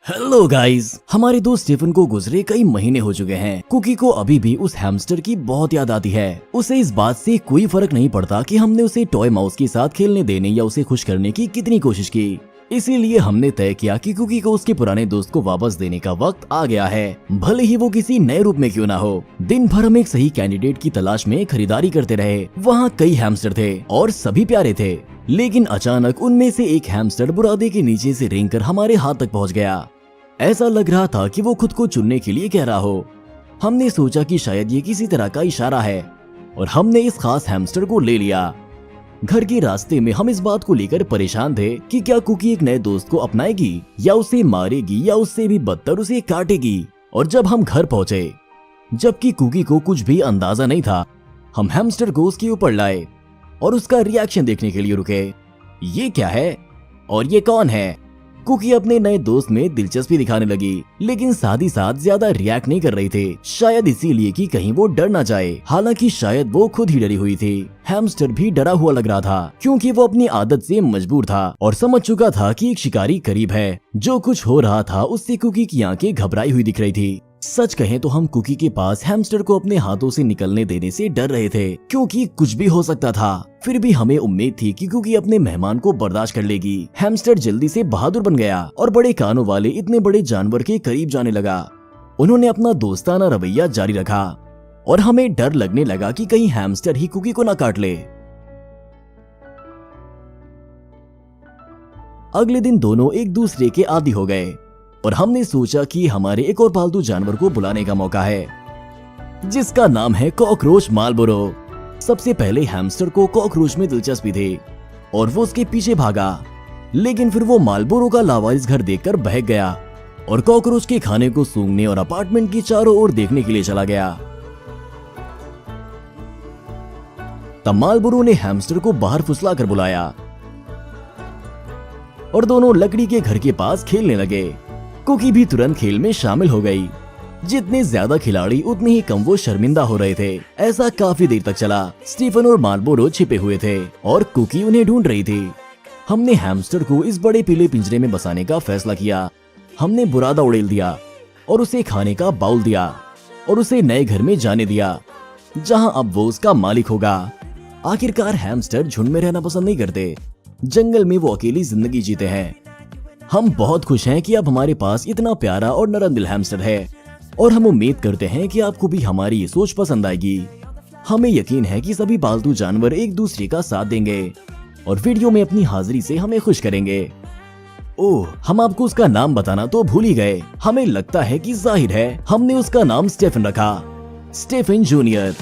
Hello guys, हमारे दोस्त Stephen को गुजरे कई महीने हो चुके हैं। कुकी को अभी भी उस हैमस्टर की बहुत याद आती है। उसे इस बात से कोई फर्क नहीं पड़ता कि हमने उसे टॉय माउस के साथ खेलने देने या उसे खुश करने की कितनी कोशिश की। इसीलिए हमने तय किया कि कुकी को उसके पुराने दोस्त को वापस देने का वक्त आ गया है, भले ही वो किसी नए रूप में क्यों ना हो। दिन भर हम एक सही कैंडिडेट की तलाश में खरीदारी करते रहे। वहाँ कई हैमस्टर थे और सभी प्यारे थे, लेकिन अचानक उनमें से एक हैमस्टर बुरादे के नीचे से रेंगकर हमारे हाथ तक पहुँच गया। ऐसा लग रहा था कि वो खुद को चुनने के लिए कह रहा हो। हमने सोचा कि शायद ये किसी तरह का इशारा है और हमने इस खास हैमस्टर को ले लिया। घर के रास्ते में हम इस बात को लेकर परेशान थे कि क्या कुकी एक नए दोस्त को अपनाएगी या उसे मारेगी या उससे भी बदतर उसे काटेगी। और जब हम घर पहुंचे, जबकि कुकी को कुछ भी अंदाजा नहीं था, हम हैमस्टर को उसके ऊपर लाए और उसका रिएक्शन देखने के लिए रुके। ये क्या है और ये कौन है? कुकी अपने नए दोस्त में दिलचस्पी दिखाने लगी, लेकिन साथ ही साथ ज्यादा रिएक्ट नहीं कर रही थी, शायद इसीलिए कि कहीं वो डर ना जाए। हालांकि शायद वो खुद ही डरी हुई थी। हैमस्टर भी डरा हुआ लग रहा था, क्योंकि वो अपनी आदत से मजबूर था और समझ चुका था कि एक शिकारी करीब है। जो कुछ हो रहा था उससे कुकी की आंखें घबराई हुई दिख रही थी। सच कहें तो हम कुकी के पास हैमस्टर को अपने हाथों से निकलने देने से डर रहे थे, क्योंकि कुछ भी हो सकता था। फिर भी हमें उम्मीद थी कि कुकी अपने मेहमान को बर्दाश्त कर लेगी। हैमस्टर जल्दी से बहादुर बन गया और बड़े कानों वाले इतने बड़े जानवर के करीब जाने लगा। उन्होंने अपना दोस्ताना रवैया जारी रखा और हमें डर लगने लगा कि कहीं हैमस्टर ही कुकी को न काट ले। अगले दिन दोनों एक दूसरे के आदी हो गए और हमने सोचा कि हमारे एक और पालतू जानवर को बुलाने का मौका है, जिसका नाम है कॉकरोच मार्लबोरो। सबसे पहले हैमस्टर को कॉकरोच में दिलचस्पी थी और वो उसके पीछे भागा, लेकिन फिर वो मार्लबोरो का लावारिस घर देखकर बहक गया और कॉकरोच के खाने को सूंघने और अपार्टमेंट की चारों ओर देखने के लिए चला गया। तब मार्लबोरो ने हैमस्टर को बाहर फुसलाकर बुलाया और दोनों लकड़ी के घर के पास खेलने लगे। कुकी भी तुरंत खेल में शामिल हो गई। जितने ज्यादा खिलाड़ी उतने ही कम वो शर्मिंदा हो रहे थे। ऐसा काफी देर तक चला। स्टीफन और मार्लबोरो छिपे हुए थे और कुकी उन्हें ढूंढ रही थी। हमने हैमस्टर को इस बड़े पीले पिंजरे में बसाने का फैसला किया। हमने बुरादा उड़ेल दिया और उसे खाने का बाउल दिया और उसे नए घर में जाने दिया, जहां अब वो उसका मालिक होगा। आखिरकार हैमस्टर झुंड में रहना पसंद नहीं करते, जंगल में वो अकेली जिंदगी जीते हैं। हम बहुत खुश हैं कि अब हमारे पास इतना प्यारा और नरम दिल हैमस्टर है और हम उम्मीद करते हैं कि आपको भी हमारी ये सोच पसंद आएगी। हमें यकीन है कि सभी पालतू जानवर एक दूसरे का साथ देंगे और वीडियो में अपनी हाजिरी से हमें खुश करेंगे। ओह, हम आपको उसका नाम बताना तो भूल ही गए। हमें लगता है कि जाहिर है हमने उसका नाम स्टीफन रखा, स्टीफन जूनियर।